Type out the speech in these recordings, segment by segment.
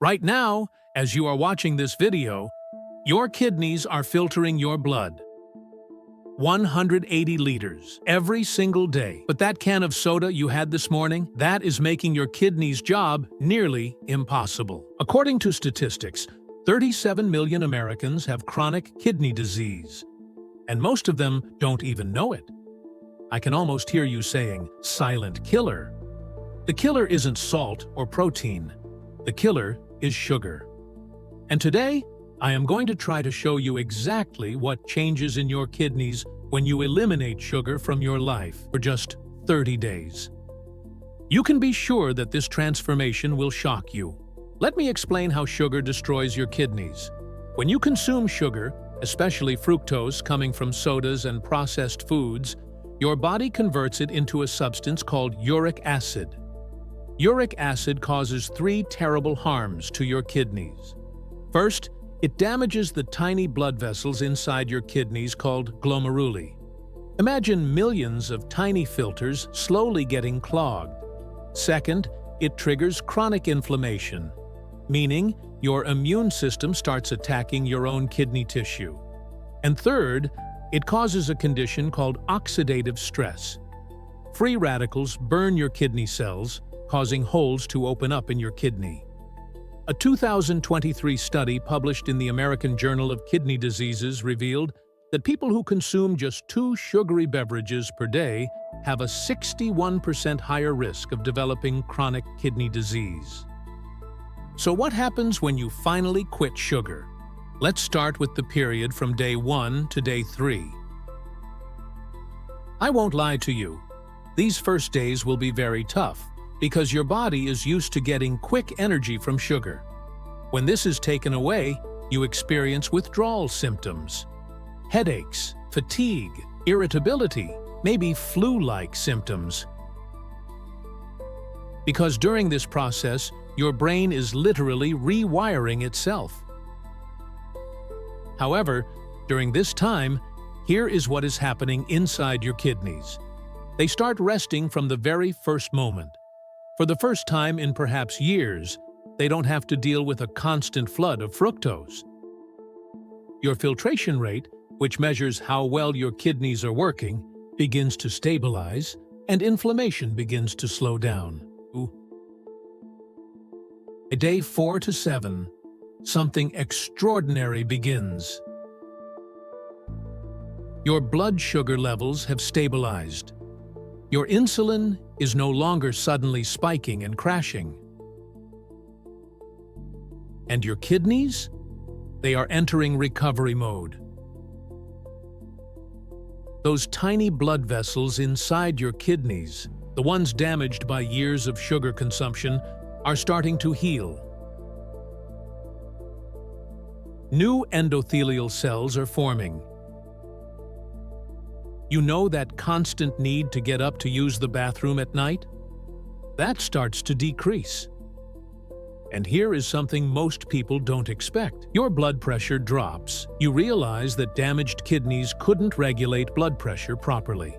Right now, as you are watching this video, your kidneys are filtering your blood. 180 liters every single day. But that can of soda you had this morning, that is making your kidneys' job nearly impossible. According to statistics, 37 million Americans have chronic kidney disease, and most of them don't even know it. I can almost hear you saying, "Silent killer." The killer isn't salt or protein. The killer is sugar. And today, I am going to try to show you exactly what changes in your kidneys when you eliminate sugar from your life for just 30 days. You can be sure that this transformation will shock you. Let me explain how sugar destroys your kidneys. When you consume sugar, especially fructose coming from sodas and processed foods, your body converts it into a substance called uric acid. Uric acid causes 3 terrible harms to your kidneys. First, it damages the tiny blood vessels inside your kidneys called glomeruli. Imagine millions of tiny filters slowly getting clogged. Second, it triggers chronic inflammation, meaning your immune system starts attacking your own kidney tissue. And third, it causes a condition called oxidative stress. Free radicals burn your kidney cells, causing holes to open up in your kidney. A 2023 study published in the American Journal of Kidney Diseases revealed that people who consume just 2 sugary beverages per day have a 61% higher risk of developing chronic kidney disease. So what happens when you finally quit sugar? Let's start with the period from day 1 to day 3. I won't lie to you. These first days will be very tough, because your body is used to getting quick energy from sugar. When this is taken away, you experience withdrawal symptoms, headaches, fatigue, irritability, maybe flu-like symptoms. Because during this process, your brain is literally rewiring itself. However, during this time, here is what is happening inside your kidneys. They start resting from the very first moment. For the first time in perhaps years, they don't have to deal with a constant flood of fructose. Your filtration rate, which measures how well your kidneys are working, begins to stabilize, and inflammation begins to slow down. At day 4 to 7, something extraordinary begins. Your blood sugar levels have stabilized. Your insulin is no longer suddenly spiking and crashing. And your kidneys? They are entering recovery mode. Those tiny blood vessels inside your kidneys, the ones damaged by years of sugar consumption, are starting to heal. New endothelial cells are forming. You know that constant need to get up to use the bathroom at night? That starts to decrease. And here is something most people don't expect. Your blood pressure drops. You realize that damaged kidneys couldn't regulate blood pressure properly.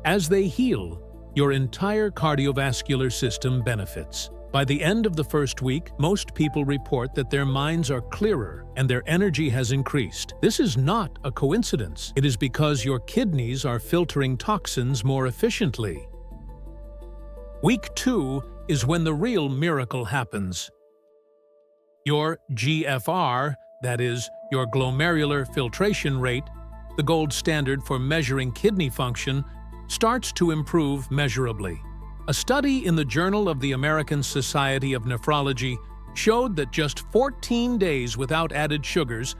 As they heal, your entire cardiovascular system benefits. By the end of the first week, most people report that their minds are clearer and their energy has increased. This is not a coincidence. It is because your kidneys are filtering toxins more efficiently. Week 2 is when the real miracle happens. Your GFR, that is, your glomerular filtration rate, the gold standard for measuring kidney function, starts to improve measurably. A study in the Journal of the American Society of Nephrology showed that just 14 days without added sugars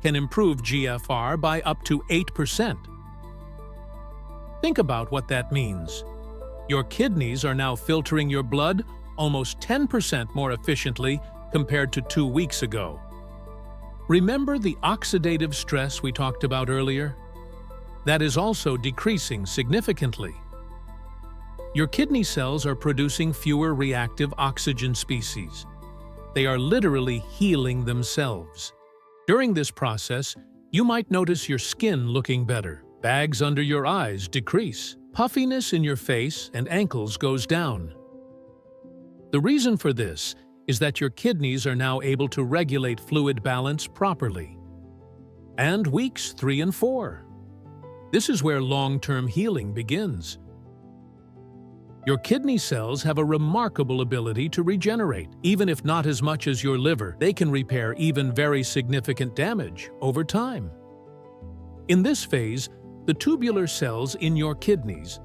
can improve GFR by up to 8%. Think about what that means. Your kidneys are now filtering your blood almost 10% more efficiently compared to 2 weeks ago. Remember the oxidative stress we talked about earlier? That is also decreasing significantly. Your kidney cells are producing fewer reactive oxygen species. They are literally healing themselves. During this process, you might notice your skin looking better, bags under your eyes decrease, puffiness in your face and ankles goes down. The reason for this is that your kidneys are now able to regulate fluid balance properly. And weeks 3 and 4. This is where long-term healing begins. Your kidney cells have a remarkable ability to regenerate. Even if not as much as your liver, they can repair even very significant damage over time. In this phase, the tubular cells in your kidneys,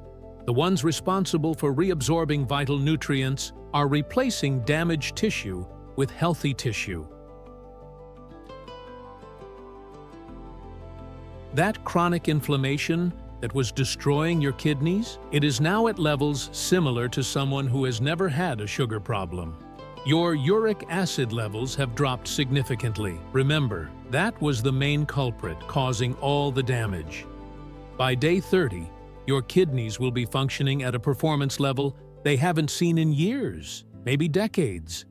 the ones responsible for reabsorbing vital nutrients, are replacing damaged tissue with healthy tissue. That chronic inflammation that was destroying your kidneys, it is now at levels similar to someone who has never had a sugar problem. Your uric acid levels have dropped significantly. Remember, that was the main culprit causing all the damage. By day 30, your kidneys will be functioning at a performance level they haven't seen in years, maybe decades.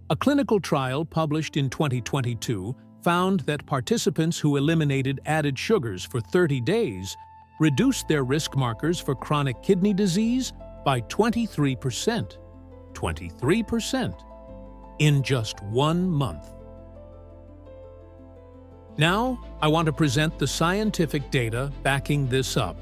A clinical trial published in 2022 found that participants who eliminated added sugars for 30 days reduced their risk markers for chronic kidney disease by 23%. 23% in just 1 month. Now, I want to present the scientific data backing this up.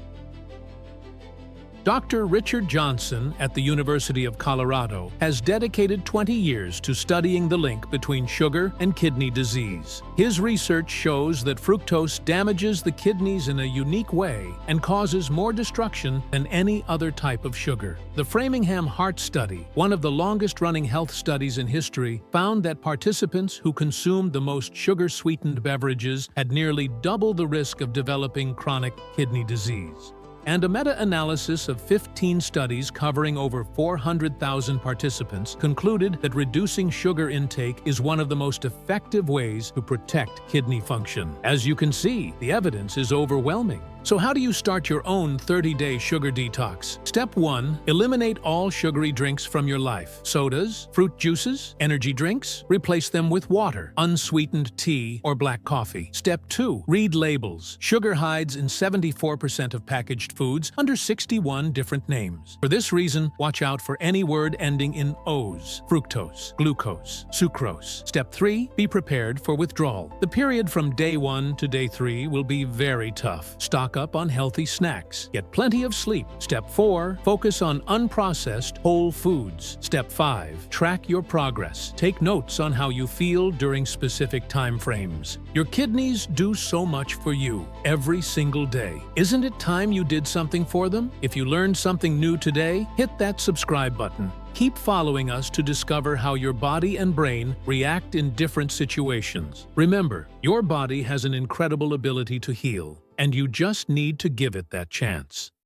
Dr. Richard Johnson at the University of Colorado has dedicated 20 years to studying the link between sugar and kidney disease. His research shows that fructose damages the kidneys in a unique way and causes more destruction than any other type of sugar. The Framingham Heart Study, one of the longest-running health studies in history, found that participants who consumed the most sugar-sweetened beverages had nearly double the risk of developing chronic kidney disease. And a meta-analysis of 15 studies covering over 400,000 participants concluded that reducing sugar intake is one of the most effective ways to protect kidney function. As you can see, the evidence is overwhelming. So how do you start your own 30-day sugar detox? Step 1. Eliminate all sugary drinks from your life. Sodas, fruit juices, energy drinks, replace them with water, unsweetened tea, or black coffee. Step 2. Read labels. Sugar hides in 74% of packaged foods under 61 different names. For this reason, watch out for any word ending in O's. Fructose, glucose, sucrose. Step 3. Be prepared for withdrawal. The period from day 1 to day 3 will be very tough. Stock up on healthy snacks. Get plenty of sleep. Step 4. Focus on unprocessed whole foods. Step 5. Track your progress. Take notes on how you feel during specific time frames. Your kidneys do so much for you every single day. Isn't it time you did something for them? If you learned something new today, hit that subscribe button. Keep following us to discover how your body and brain react in different situations. Remember, your body has an incredible ability to heal, and you just need to give it that chance.